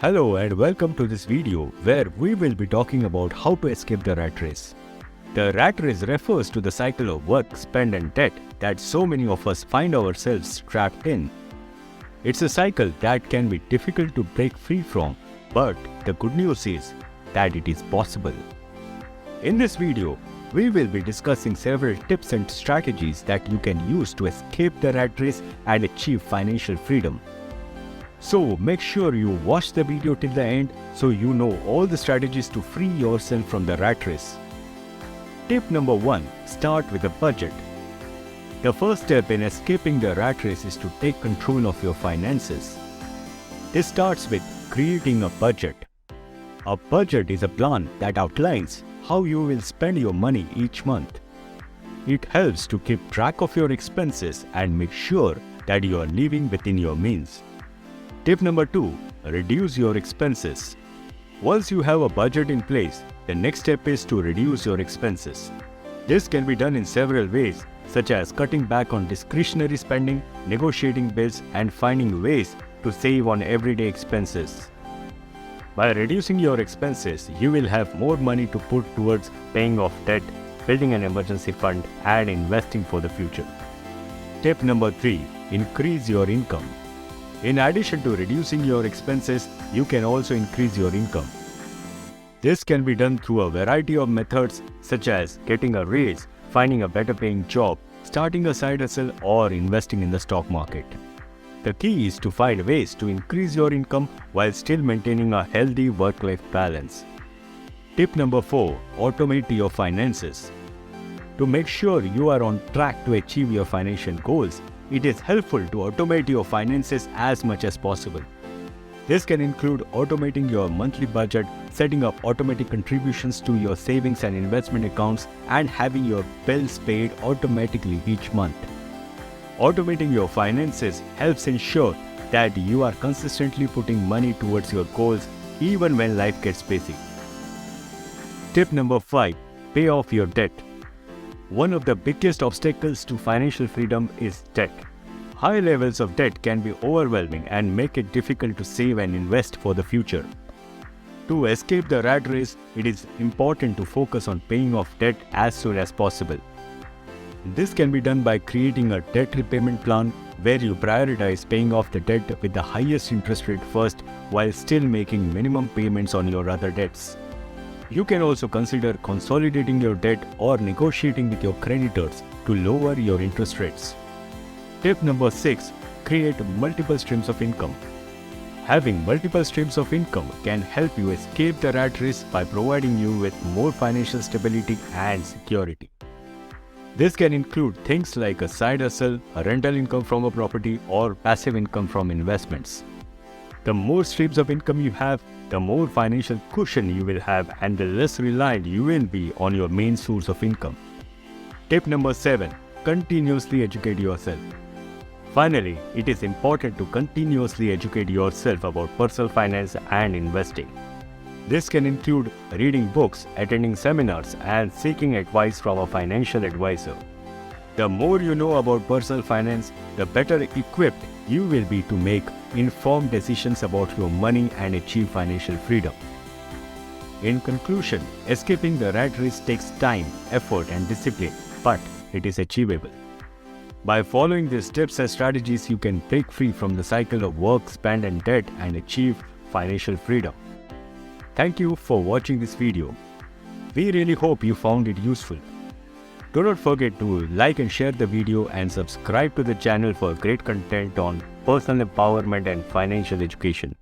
Hello and welcome to this video where we will be talking about how to escape the rat race. The rat race refers to the cycle of work, spend and debt that so many of us find ourselves trapped in. It's a cycle that can be difficult to break free from, but the good news is that it is possible. In this video, we will be discussing several tips and strategies that you can use to escape the rat race and achieve financial freedom. So make sure you watch the video till the end so you know all the strategies to free yourself from the rat race. Tip number 1. Start with a budget. The first step in escaping the rat race is to take control of your finances. This starts with creating a budget. A budget is a plan that outlines how you will spend your money each month. It helps to keep track of your expenses and make sure that you are living within your means. Tip number 2. Reduce your expenses. Once you have a budget in place, the next step is to reduce your expenses. This can be done in several ways, such as cutting back on discretionary spending, negotiating bills, and finding ways to save on everyday expenses. By reducing your expenses, you will have more money to put towards paying off debt, building an emergency fund, and investing for the future. Tip number 3. Increase your income. In addition to reducing your expenses, you can also increase your income. This can be done through a variety of methods such as getting a raise, finding a better paying job, starting a side hustle, or investing in the stock market. The key is to find ways to increase your income while still maintaining a healthy work-life balance. Tip number 4. Automate your finances. To make sure you are on track to achieve your financial goals, it is helpful to automate your finances as much as possible. This can include automating your monthly budget, setting up automatic contributions to your savings and investment accounts, and having your bills paid automatically each month. Automating your finances helps ensure that you are consistently putting money towards your goals even when life gets busy. Tip number 5. Pay off your debt. One of the biggest obstacles to financial freedom is debt. High levels of debt can be overwhelming and make it difficult to save and invest for the future. To escape the rat race, it is important to focus on paying off debt as soon as possible. This can be done by creating a debt repayment plan where you prioritize paying off the debt with the highest interest rate first while still making minimum payments on your other debts. You can also consider consolidating your debt or negotiating with your creditors to lower your interest rates. Tip number 6. Create multiple streams of income. Having multiple streams of income can help you escape the rat race by providing you with more financial stability and security. This can include things like a side hustle, a rental income from a property, or passive income from investments. The more streams of income you have, the more financial cushion you will have and the less reliant you will be on your main source of income. Tip number 7. Continuously educate yourself. Finally, it is important to continuously educate yourself about personal finance and investing. This can include reading books, attending seminars, and seeking advice from a financial advisor. The more you know about personal finance, the better equipped you will be to make informed decisions about your money and achieve financial freedom. In conclusion, escaping the rat race takes time, effort, and discipline, but it is achievable. By following these tips and strategies, you can break free from the cycle of work, spend, and debt and achieve financial freedom. Thank you for watching this video. We really hope you found it useful. Do not forget to like and share the video and subscribe to the channel for great content on personal empowerment and financial education.